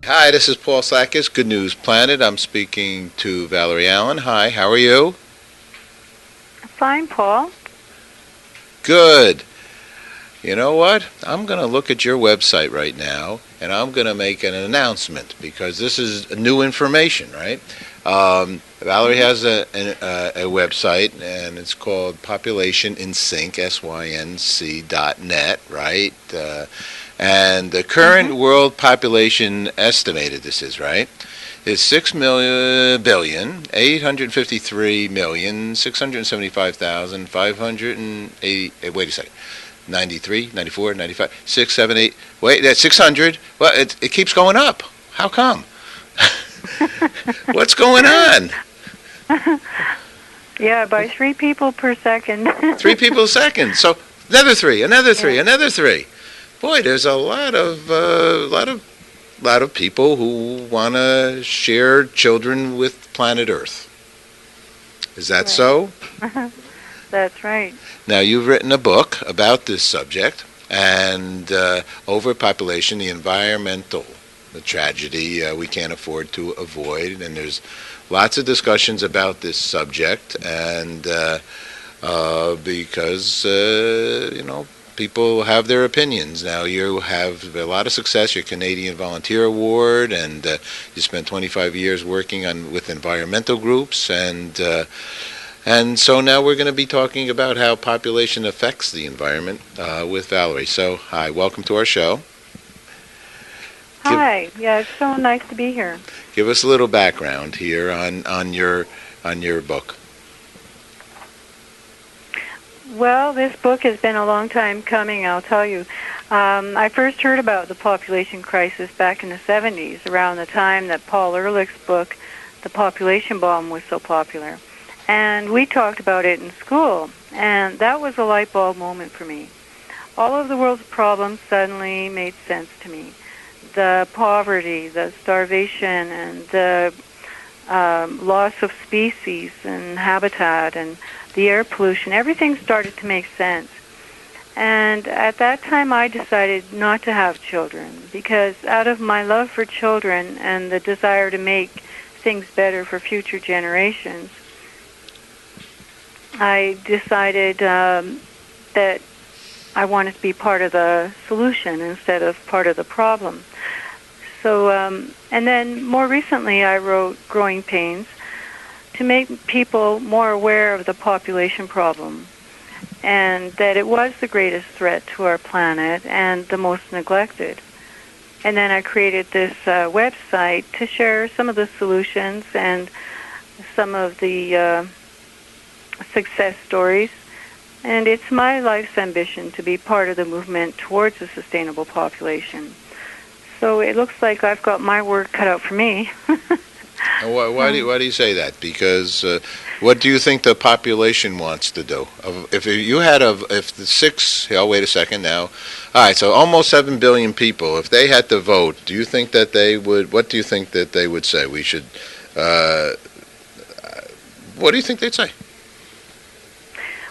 Hi, this is Paul Sakis, Good News Planet. I'm speaking to Valorie Allen. Hi, how are you? Fine, Paul. Good. You know what? I'm going to look at your website right now, and I'm going to make an announcement because this is new information, right? Valorie has a website, and it's called Population in Sync, SYNC.net, right? And the current world population estimated, this is right, is 6,675,580. Wait a second. 93, 94, 95, 6, 7, 8. Wait, that's 600. Well, it keeps going up. How come? What's going on? Yeah, by 3 people per second. 3 people a second. So another three, another three, another three. Boy, there's a lot of people who want to share children with planet Earth. Is that Right. so? That's right. Now, you've written a book about this subject and overpopulation, the tragedy we can't afford to avoid. And there's lots of discussions about this subject, and because, people have their opinions. Now, you have a lot of success, your Canadian Volunteer Award, and you spent 25 years working with environmental groups, and so now we're going to be talking about how population affects the environment with Valorie. So, hi, welcome to our show. Hi. Yeah, it's so nice to be here. Give us a little background here on your book. Well, this book has been a long time coming, I'll tell you. I first heard about the population crisis back in the 70s, around the time that Paul Ehrlich's book, The Population Bomb, was so popular. And we talked about it in school, and that was a light bulb moment for me. All of the world's problems suddenly made sense to me. The poverty, the starvation, and the loss of species and habitat, and the air pollution, everything started to make sense. And at that time I decided not to have children, because out of my love for children and the desire to make things better for future generations, I decided that I wanted to be part of the solution instead of part of the problem. So, and then more recently I wrote Growing Pains to make people more aware of the population problem, and that it was the greatest threat to our planet and the most neglected. And then I created this website to share some of the solutions and some of the success stories. And it's my life's ambition to be part of the movement towards a sustainable population. So it looks like I've got my work cut out for me. Why do you say that? Because what do you think the population wants to do? If the six, oh, wait a second now. All right, so almost 7 billion people. If they had to vote, do you think that they would? What do you think that they would say? We should. What do you think they'd say?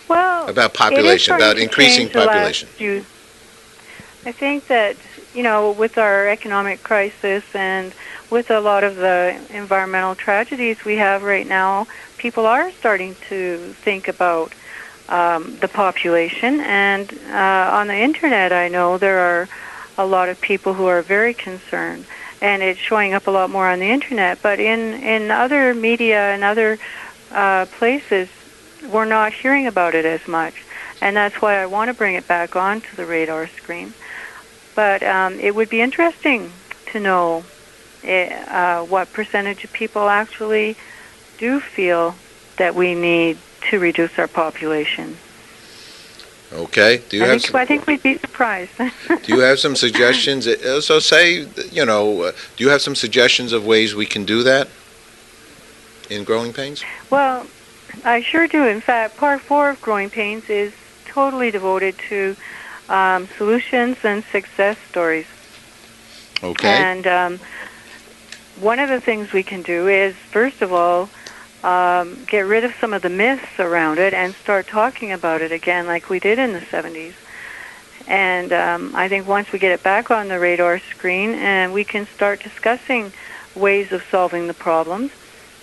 Well, about population, about increasing population. I think that, with our economic crisis and with a lot of the environmental tragedies we have right now, people are starting to think about the population. And on the Internet, I know there are a lot of people who are very concerned, and it's showing up a lot more on the Internet. But in other media and other places, we're not hearing about it as much. And that's why I want to bring it back onto the radar screen. But it would be interesting to know what percentage of people actually do feel that we need to reduce our population. Okay. I think we'd be surprised. Do you have some suggestions? So do you have some suggestions of ways we can do that in Growing Pains? Well, I sure do. In fact, part 4 of Growing Pains is totally devoted to solutions and success stories. Okay. And one of the things we can do is, first of all, get rid of some of the myths around it and start talking about it again like we did in the 70s. And I think once we get it back on the radar screen and we can start discussing ways of solving the problems,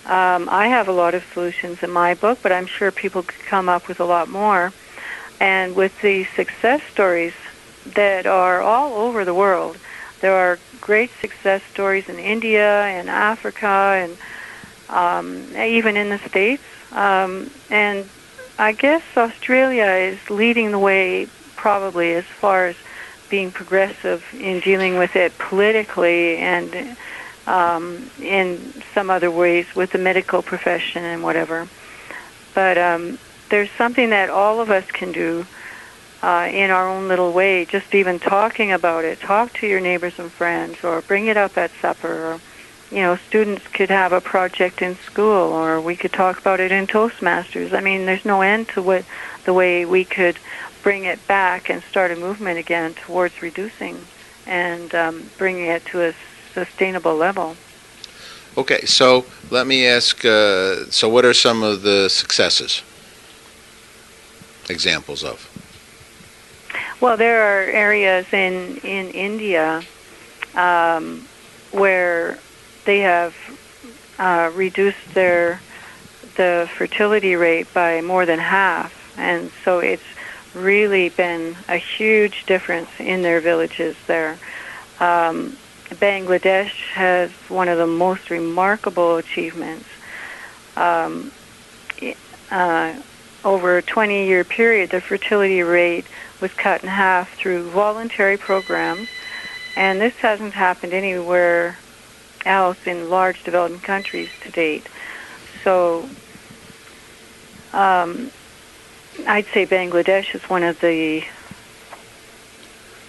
I have a lot of solutions in my book, but I'm sure people could come up with a lot more. And with the success stories that are all over the world, there are great success stories in India and Africa and even in the States. And I guess Australia is leading the way probably as far as being progressive in dealing with it politically and in some other ways with the medical profession and whatever. But there's something that all of us can do in our own little way, just even talking about it. Talk to your neighbors and friends, or bring it up at supper, or students could have a project in school, or we could talk about it in Toastmasters. I mean, there's no end to the way we could bring it back and start a movement again towards reducing and bringing it to a sustainable level. Okay, so let me ask, so what are some of the successes, examples of? Well, there are areas in India where they have reduced the fertility rate by more than half, and so it's really been a huge difference in their villages there. Bangladesh has one of the most remarkable achievements. Over a 20-year period, the fertility rate was cut in half through voluntary programs, and this hasn't happened anywhere else in large developing countries to date. So I'd say Bangladesh is one of the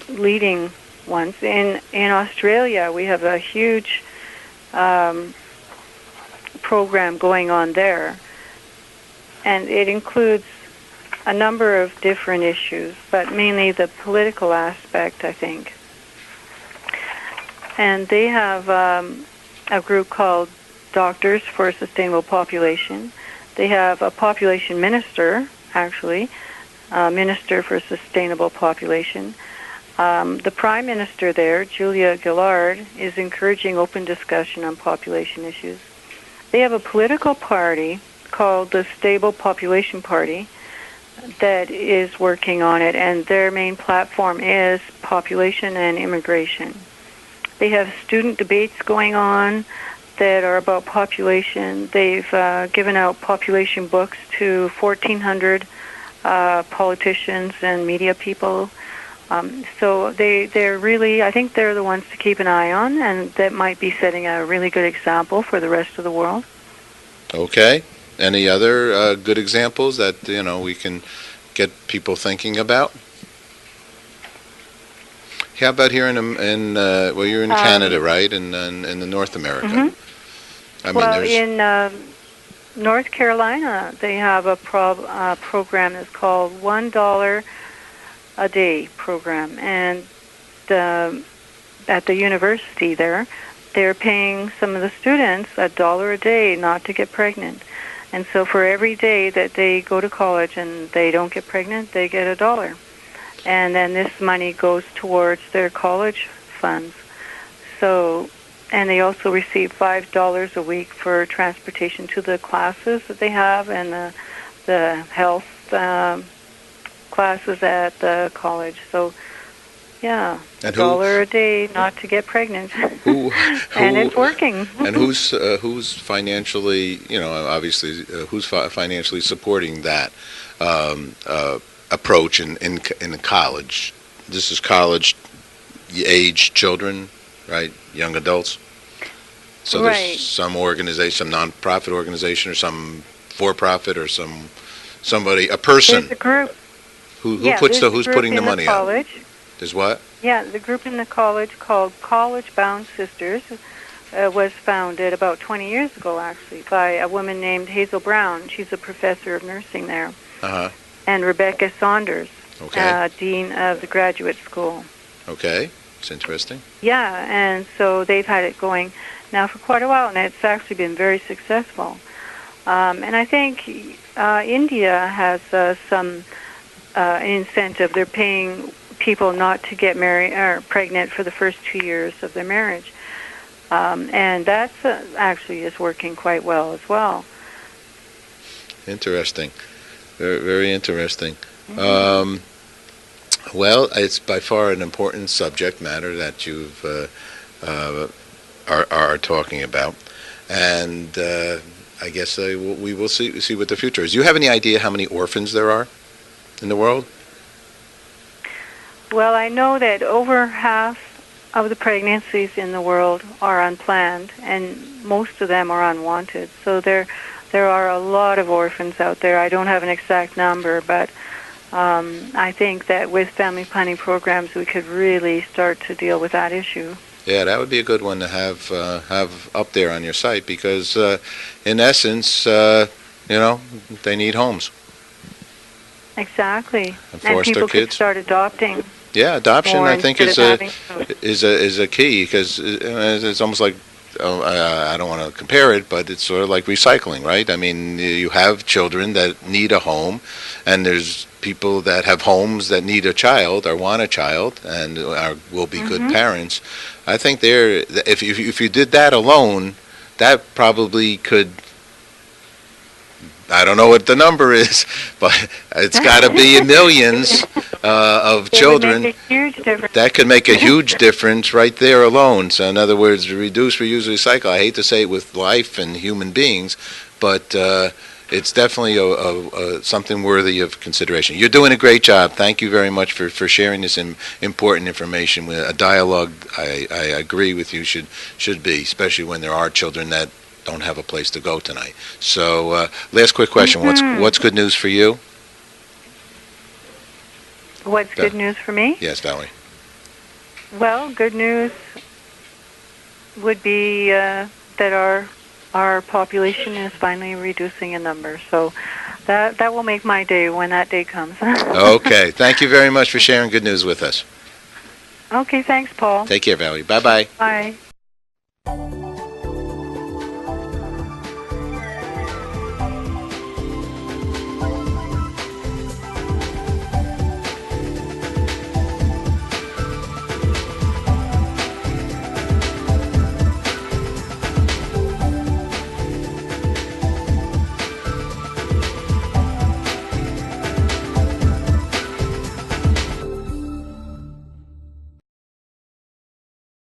leading ones. In Australia, we have a huge program going on there, and it includes a number of different issues, but mainly the political aspect, I think. And they have a group called Doctors for a Sustainable Population. They have a population minister, actually, Minister for Sustainable Population. The Prime Minister there, Julia Gillard, is encouraging open discussion on population issues. They have a political party called the Stable Population Party that is working on it, and their main platform is population and immigration. They have student debates going on that are about population. They've given out population books to 1,400 politicians and media people. So they're really, I think they're the ones to keep an eye on, and that might be setting a really good example for the rest of the world. Okay. Any other good examples that we can get people thinking about? How about here well, you're in Canada, right? In the North America. Mm-hmm. In North Carolina, they have a program that's called $1 a day program, and at the university there, they're paying some of the students $1 a day not to get pregnant. And so for every day that they go to college and they don't get pregnant, they get $1. And then this money goes towards their college funds. So, and they also receive $5 a week for transportation to the classes that they have and the health classes at the college. So, yeah, $1 a day not to get pregnant. And it's working. And who's financially, obviously, who's financially supporting that approach in college? This is college-age children, right? Young adults. So there's some organization, some non-profit organization, or some for-profit, or somebody, a person. There's a group. Who's putting the money out? There's what? Yeah, the group in the college called College Bound Sisters was founded about 20 years ago, actually, by a woman named Hazel Brown. She's a professor of nursing there. Uh-huh. And Rebecca Saunders, dean of the graduate school. Okay, it's interesting. Yeah, and so they've had it going now for quite a while, and it's actually been very successful. And I think India has some incentive. They're paying people not to get married or pregnant for the first 2 years of their marriage. And that's actually is working quite well as well. Interesting. Very, very interesting. Well, it's by far an important subject matter that you've are talking about, and I guess we will see what the future is. Do you have any idea how many orphans there are in the world? Well, I know that over half of the pregnancies in the world are unplanned, and most of them are unwanted. So there are a lot of orphans out there. I don't have an exact number, but I think that with family planning programs, we could really start to deal with that issue. Yeah, that would be a good one to have up there on your site because, in essence, they need homes. Exactly, And people kids. could start adopting. Yeah, adoption more I think is a key because it's almost like I don't want to compare it, but it's sort of like recycling, right? I mean, you have children that need a home, and there's people that have homes that need a child or want a child and will be good parents. I think if you did that alone, that probably could. I don't know what the number is, but it's got to be in millions of children. Would make a huge difference. That could make a huge difference right there alone. So in other words, reduce, reuse, recycle. I hate to say it with life and human beings, but it's definitely something worthy of consideration. You're doing a great job. Thank you very much for sharing this important information. A dialogue, I agree with you, should be, especially when there are children that don't have a place to go tonight. So last quick question. What's good news for you? What's good news for me? Yes, Valerie. Well, good news would be that our population is finally reducing in number. So that will make my day when that day comes. Okay. Thank you very much for sharing good news with us. Okay, thanks, Paul. Take care, Valerie. Bye-bye. Bye.